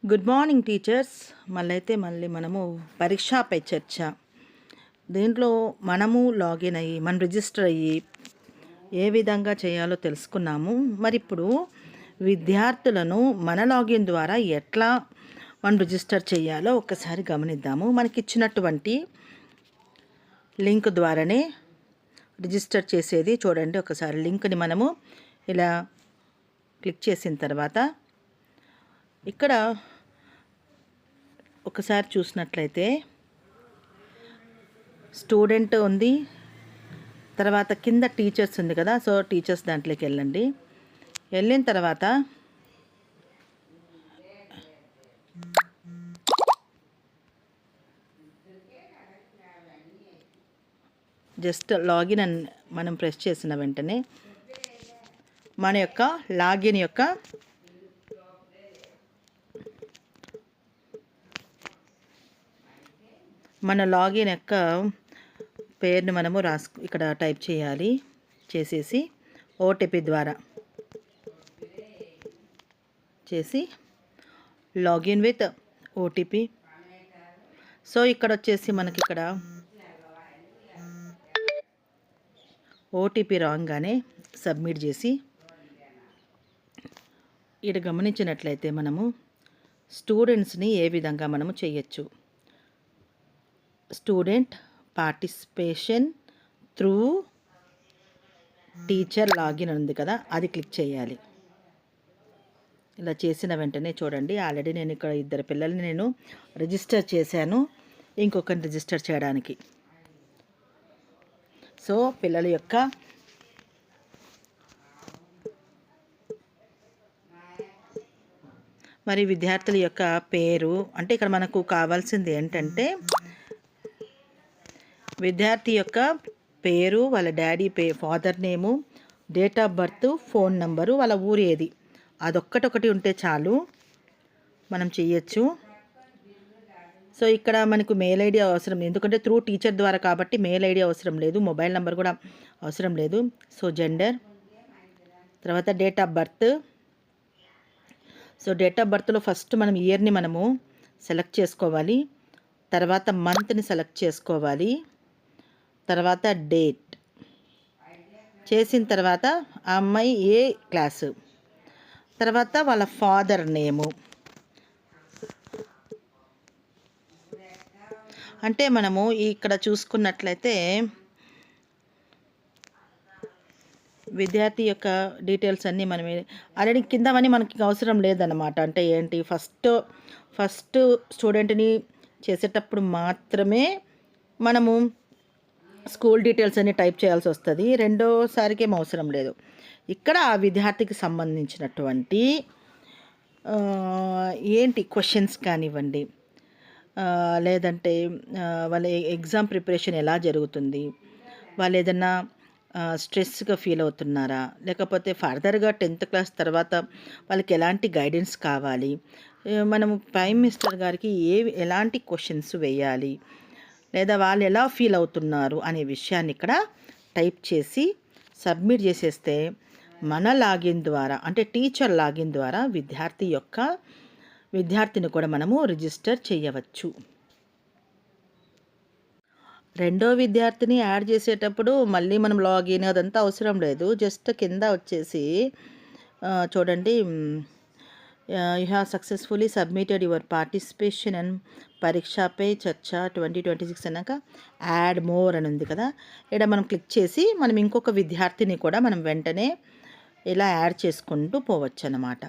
Good morning teachers. మళ్ళీ మనము పరీక్షా పై చర్చ. దీంట్లో మనము లాగిన్ అయ్యి మనం రిజిస్టర్ అయ్యి ఏ విధంగా చేయాలో తెలుసుకున్నాము. మరి ఇప్పుడు విద్యార్థులను మన లాగిన్ ద్వారా ఎట్లా మనం రిజిస్టర్ చేయాలో ఒక్కసారి గమనిద్దాము. మనకి ఇచ్చినటువంటి లింక్ ద్వారానే రిజిస్టర్ చేసేది. చూడండి, ఒకసారి లింక్ని మనము ఇలా క్లిక్ చేసిన తర్వాత ఇక్కడ ఒకసారి చూసినట్లయితే స్టూడెంట్ ఉంది, తర్వాత కింద టీచర్స్ ఉంది కదా. సో టీచర్స్ దాంట్లోకి వెళ్ళండి. వెళ్ళిన తర్వాత జస్ట్ లాగిన్ అని మనం ప్రెస్ చేసిన వెంటనే మన యొక్క లాగిన్ యొక్క మన లాగిన్ యొక్క పేరుని మనము ఇక్కడ టైప్ చేయాలి. చేసేసి ఓటీపీ ద్వారా చేసి లాగిన్ విత్ ఓటీపీ. సో ఇక్కడ వచ్చేసి మనకి ఇక్కడ ఓటీపీ రాగానే సబ్మిట్ చేసి ఇక్కడ గమనించినట్లయితే మనము స్టూడెంట్స్ని ఏ విధంగా మనము చేయొచ్చు. Student participation through teacher login ఉంది కదా, అది క్లిక్ చేయాలి. ఇలా చేసిన వెంటనే చూడండి, ఆల్రెడీ నేను ఇక్కడ 2 పిల్లల్ని నేను రిజిస్టర్ చేశాను, ఇంకొకరిని రిజిస్టర్ చేయడానికి. సో పిల్లల యొక్క మరి విద్యార్థుల యొక్క పేరు, అంటే ఇక్కడ మనకు కావాల్సింది ఏంటంటే విద్యార్థి యొక్క పేరు, వాళ్ళ daddy father name, date of birth, phone number, వాళ్ళ ఊరు ఏది, అదొక్కటొకటి ఉంటే చాలు, మనం చెయ్యొచ్చు. సో ఇక్కడ మనకు మెయిల్ ఐడి అవసరం, ఎందుకంటే త్రూ టీచర్ ద్వారా కాబట్టి మెయిల్ ఐడి అవసరం లేదు, మొబైల్ నెంబర్ కూడా అవసరం లేదు. సో జెండర్, తర్వాత date of birth. So date of బర్త్లో ఫస్ట్ మనం ఇయర్ని మనము సెలెక్ట్ చేసుకోవాలి, తర్వాత మంత్ని సెలెక్ట్ చేసుకోవాలి, తర్వాత డేట్ చేసిన తర్వాత ఆ అమ్మాయి ఏ క్లాసు, తర్వాత వాళ్ళ ఫాదర్ నేము. అంటే మనము ఇక్కడ చూసుకున్నట్లయితే విద్యార్థి యొక్క డీటెయిల్స్ అన్నీ మనం ఆల్రెడీ కిందవన్నీ మనకి అవసరం లేదన్నమాట. అంటే ఏంటి, ఫస్ట్ స్టూడెంట్ని చేసేటప్పుడు మాత్రమే మనము స్కూల్ డీటెయిల్స్ అన్నీ టైప్ చేయాల్సి వస్తుంది, రెండోసారికి ఏం అవసరం లేదు. ఇక్కడ ఆ విద్యార్థికి సంబంధించినటువంటి ఏంటి క్వశ్చన్స్ కానివ్వండి, లేదంటే వాళ్ళ ఎగ్జామ్ ప్రిపరేషన్ ఎలా జరుగుతుంది, వాళ్ళు ఏదన్నా స్ట్రెస్గా ఫీల్ అవుతున్నారా, లేకపోతే ఫర్దర్గా 10th క్లాస్ తర్వాత వాళ్ళకి ఎలాంటి గైడెన్స్ కావాలి, మనము ప్రైమ్ మినిస్టర్ గారికి ఎలాంటి క్వశ్చన్స్ వేయాలి, లేదా వాళ్ళు ఎలా ఫీల్ అవుతున్నారు అనే విషయాన్ని ఇక్కడ టైప్ చేసి సబ్మిట్ చేసేస్తే మన లాగిన్ ద్వారా, అంటే టీచర్ లాగిన్ ద్వారా విద్యార్థిని కూడా మనము రిజిస్టర్ చేయవచ్చు. రెండో విద్యార్థిని యాడ్ చేసేటప్పుడు మళ్ళీ మనం లాగిన్ అదంతా అవసరం లేదు. జస్ట్ కింద వచ్చేసి చూడండి, you have successfully submitted your participation and పరీక్షా పే చర్చ 2026 అన్నాక యాడ్ మోర్ అని ఉంది కదా, ఇక్కడ మనం క్లిక్ చేసి మనం ఇంకొక విద్యార్థిని కూడా మనం వెంటనే ఇలా యాడ్ చేసుకుంటూ పోవచ్చు అన్నమాట.